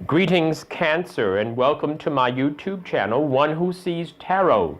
Greetings, Cancer, and welcome to my YouTube channel, One Who Sees Tarot.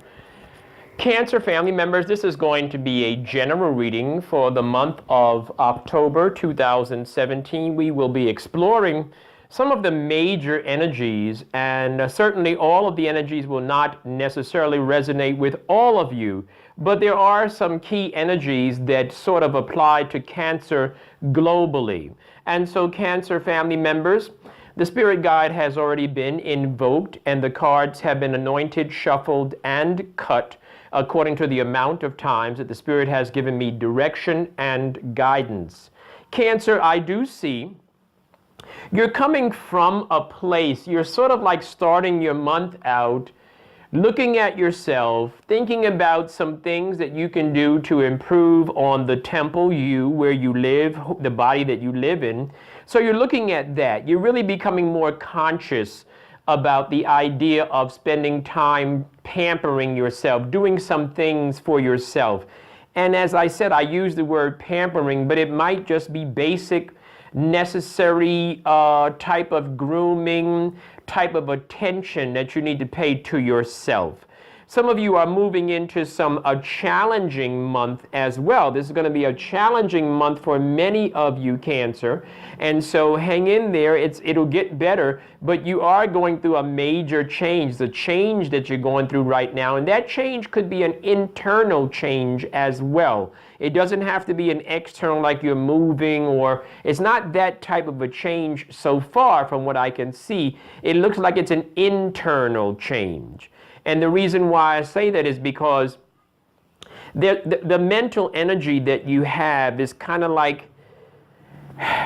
Cancer family members, this is going to be a general reading for the month of October 2017. We will be exploring some of the major energies, and certainly all of the energies will not necessarily resonate with all of you, but there are some key energies that sort of apply to Cancer globally. And so, Cancer family members, the spirit guide has already been invoked and the cards have been anointed, shuffled, and cut according to the amount of times that the spirit has given me direction and guidance. Cancer, I do see you're coming from a place, you're sort of like starting your month out looking at yourself, thinking about some things that you can do to improve on the temple, where you live, the body that you live in. So you're looking at that. You're really becoming more conscious about the idea of spending time pampering yourself, doing some things for yourself. And as I said, I use the word pampering, but it might just be basic, necessary type of grooming, type of attention that you need to pay to yourself. Some of you are moving into a challenging month as well. This is going to be a challenging month for many of you, Cancer. And so hang in there. It'll get better, but you are going through a major change, the change that you're going through right now. And that change could be an internal change as well. It doesn't have to be an external, like you're moving, or it's not that type of a change so far from what I can see. It looks like it's an internal change. And the reason why I say that is because the mental energy that you have is kind of like,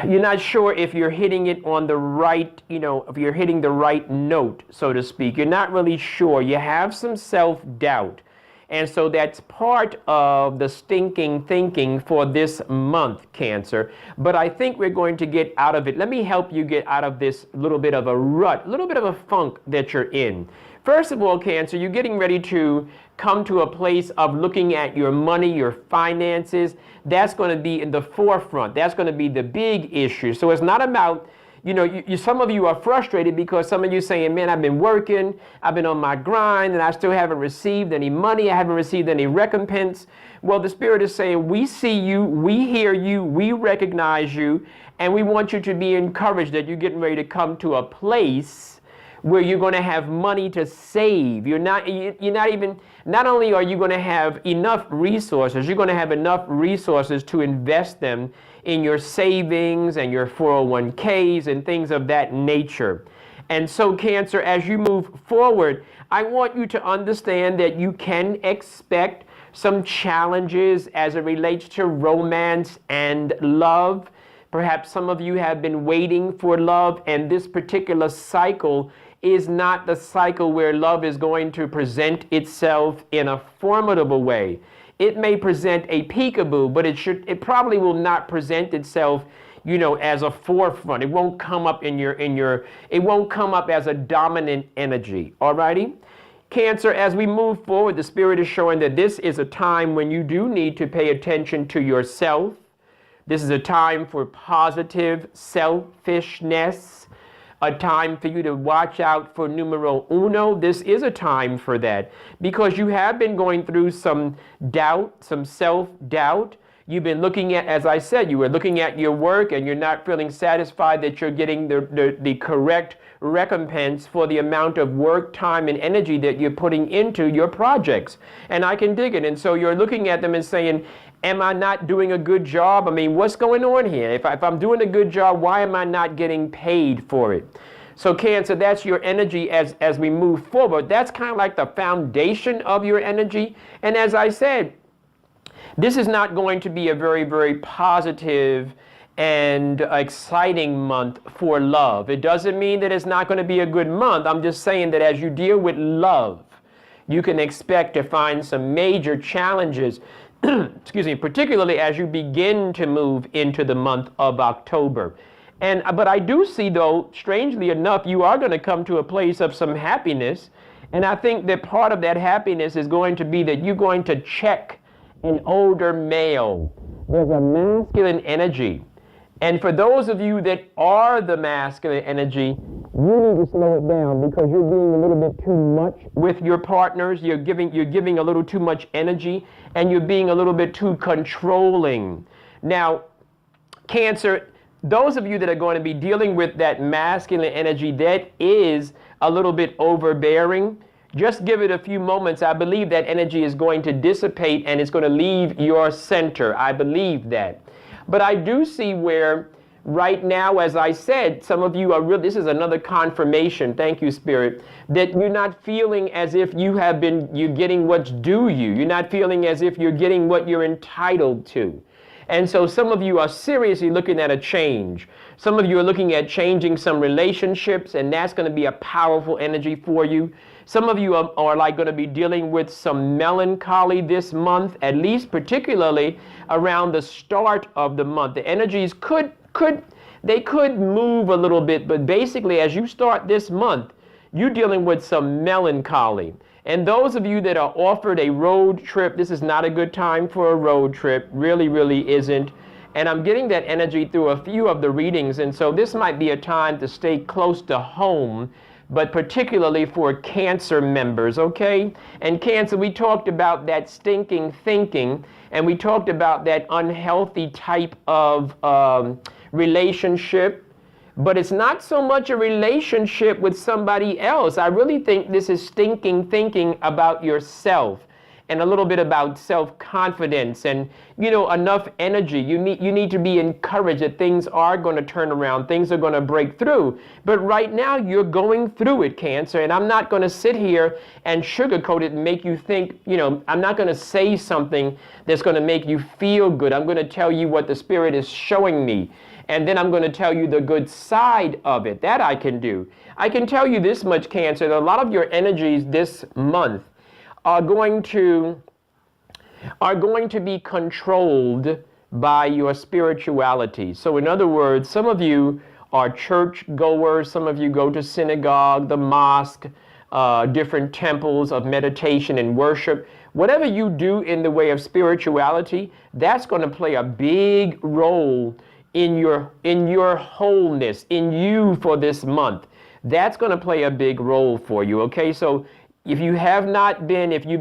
you're not sure if you're hitting it on the right, if you're hitting the right note, so to speak. You're not really sure. You have some self-doubt. And so that's part of the stinking thinking for this month, Cancer. But I think we're going to get out of it. Let me help you get out of this little bit of a rut, a little bit of a funk that you're in. First of all, Cancer, you're getting ready to come to a place of looking at your money, your finances. That's going to be in the forefront. That's going to be the big issue. So it's not about, some of you are frustrated because some of you saying, man, I've been working, I've been on my grind, and I still haven't received any money. I haven't received any recompense. Well, the Spirit is saying, we see you, we hear you, we recognize you, and we want you to be encouraged that you're getting ready to come to a place where you're going to have money to save. Not only are you going to have enough resources, you're going to have enough resources to invest them in your savings and your 401ks and things of that nature. And so, Cancer, as you move forward, I want you to understand that you can expect some challenges as it relates to romance and love. Perhaps some of you have been waiting for love, and this particular cycle is not the cycle where love is going to present itself in a formidable way. It may present a peekaboo, but it probably will not present itself, as a forefront. It won't come up it won't come up as a dominant energy. Alrighty? Cancer, as we move forward, the Spirit is showing that this is a time when you do need to pay attention to yourself. This is a time for positive selfishness, a time for you to watch out for numero uno. This is a time for that because you have been going through some doubt, some self-doubt. You've been looking at, as I said, you were looking at your work and you're not feeling satisfied that you're getting the correct recompense for the amount of work, time, and energy that you're putting into your projects. And I can dig it. And so you're looking at them and saying, am I not doing a good job? I mean, what's going on here? If I'm doing a good job, why am I not getting paid for it? So Cancer, that's your energy as we move forward. That's kind of like the foundation of your energy. And as I said, this is not going to be a very, very positive and exciting month for love. It doesn't mean that it's not going to be a good month. I'm just saying that as you deal with love, you can expect to find some major challenges, excuse me, particularly as you begin to move into the month of October. But I do see, though, strangely enough, you are going to come to a place of some happiness. And I think that part of that happiness is going to be that you're going to check an older male. There's a masculine energy And for those of you that are the masculine energy, you need to slow it down because you're being a little bit too much with your partners. You're giving a little too much energy, and you're being a little bit too controlling. Now, Cancer, those of you that are going to be dealing with that masculine energy that is a little bit overbearing, just give it a few moments. I believe that energy is going to dissipate and it's going to leave your center. I believe that. But I do see where right now, as I said, some of you are real. This is another confirmation. Thank you, Spirit, that you're not feeling as if you're getting what's due you. You're not feeling as if you're getting what you're entitled to. And so some of you are seriously looking at a change. Some of you are looking at changing some relationships, and that's going to be a powerful energy for you. Some of you are like going to be dealing with some melancholy this month, at least particularly around the start of the month. The energies could move a little bit, but basically as you start this month, you're dealing with some melancholy. And those of you that are offered a road trip, this is not a good time for a road trip, really isn't. And I'm getting that energy through a few of the readings, and so this might be a time to stay close to home, but particularly for Cancer members, okay? And Cancer, we talked about that stinking thinking, and we talked about that unhealthy type of relationship, but it's not so much a relationship with somebody else. I really think this is stinking thinking about yourself and a little bit about self-confidence and, enough energy. You need to be encouraged that things are going to turn around, things are going to break through. But right now you're going through it, Cancer, and I'm not going to sit here and sugarcoat it and make you think, I'm not going to say something that's going to make you feel good. I'm going to tell you what the Spirit is showing me. And then I'm going to tell you the good side of it. That I can do. I can tell you this much, Cancer, that a lot of your energies this month are going to be controlled by your spirituality. So in other words, some of you are church goers, some of you go to synagogue, the mosque, different temples of meditation and worship. Whatever you do in the way of spirituality, that's going to play a big role in your wholeness, in you for this month. That's going to play a big role for you, okay? So if you've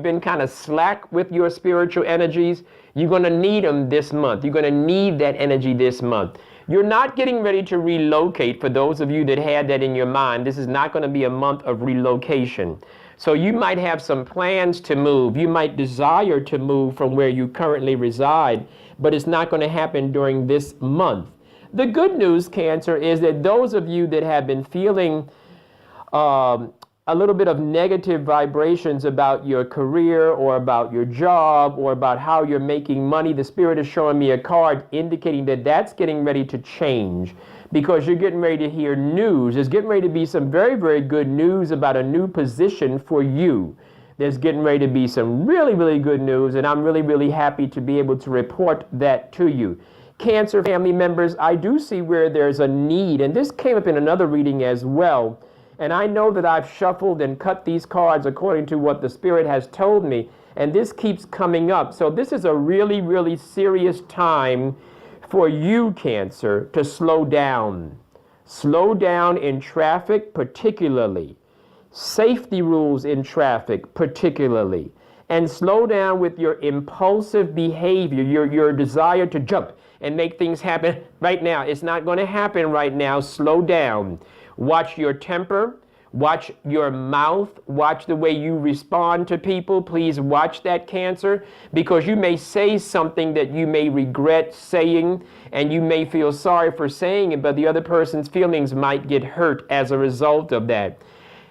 been kind of slack with your spiritual energies, you're going to need them this month. You're going to need that energy this month. You're not getting ready to relocate. For those of you that had that in your mind, this is not going to be a month of relocation. So you might have some plans to move. You might desire to move from where you currently reside, but it's not going to happen during this month. The good news, Cancer, is that those of you that have been feeling a little bit of negative vibrations about your career or about your job or about how you're making money, the Spirit is showing me a card indicating that that's getting ready to change because you're getting ready to hear news. There's getting ready to be some very, very good news about a new position for you. There's getting ready to be some really, really good news, and I'm really, really happy to be able to report that to you. Cancer family members, I do see where there's a need, and this came up in another reading as well. And I know that I've shuffled and cut these cards according to what the Spirit has told me, and this keeps coming up. So this is a really, really serious time for you, Cancer, to slow down. Slow down in traffic, particularly. Safety rules in traffic, particularly. And slow down with your impulsive behavior, your desire to jump and make things happen right now. It's not going to happen right now. Slow down. Watch your temper, watch your mouth, watch the way you respond to people. Please watch that, Cancer, because you may say something that you may regret saying, and you may feel sorry for saying it, but the other person's feelings might get hurt as a result of that.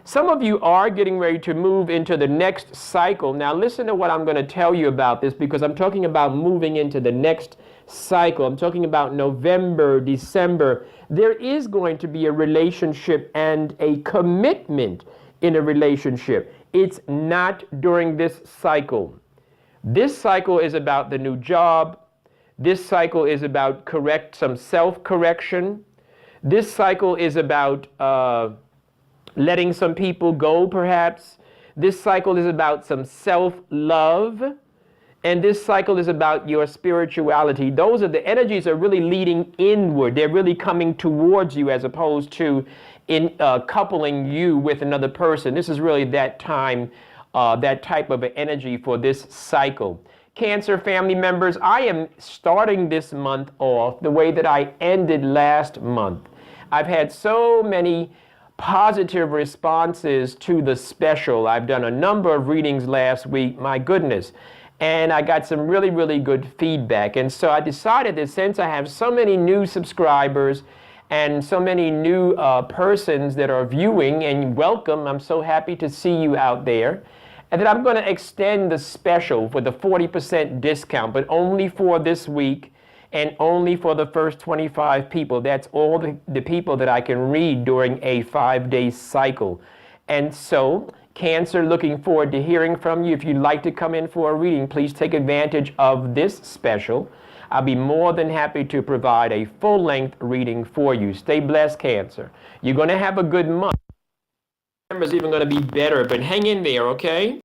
Some of you are getting ready to move into the next cycle. Now listen to what I'm going to tell you about this, because I'm talking about moving into the next cycle. I'm talking about November, December. There is going to be a relationship and a commitment in a relationship. It's not during this cycle. This cycle is about the new job. This cycle is about some self-correction. This cycle is about letting some people go, perhaps. This cycle is about some self-love. And this cycle is about your spirituality. Those are the energies are really leading inward. They're really coming towards you as opposed to coupling you with another person. This is really that time, that type of energy for this cycle. Cancer family members, I am starting this month off the way that I ended last month. I've had so many positive responses to the special. I've done a number of readings last week, my goodness. And I got some really, really good feedback. And so I decided that since I have so many new subscribers and so many new persons that are viewing, and welcome, I'm so happy to see you out there, and that I'm going to extend the special for the 40% discount, but only for this week and only for the first 25 people. That's all the people that I can read during a 5-day cycle. And so, Cancer, looking forward to hearing from you. If you'd like to come in for a reading, please take advantage of this special. I'll be more than happy to provide a full-length reading for you. Stay blessed, Cancer. You're going to have a good month. December is even going to be better, but hang in there, okay?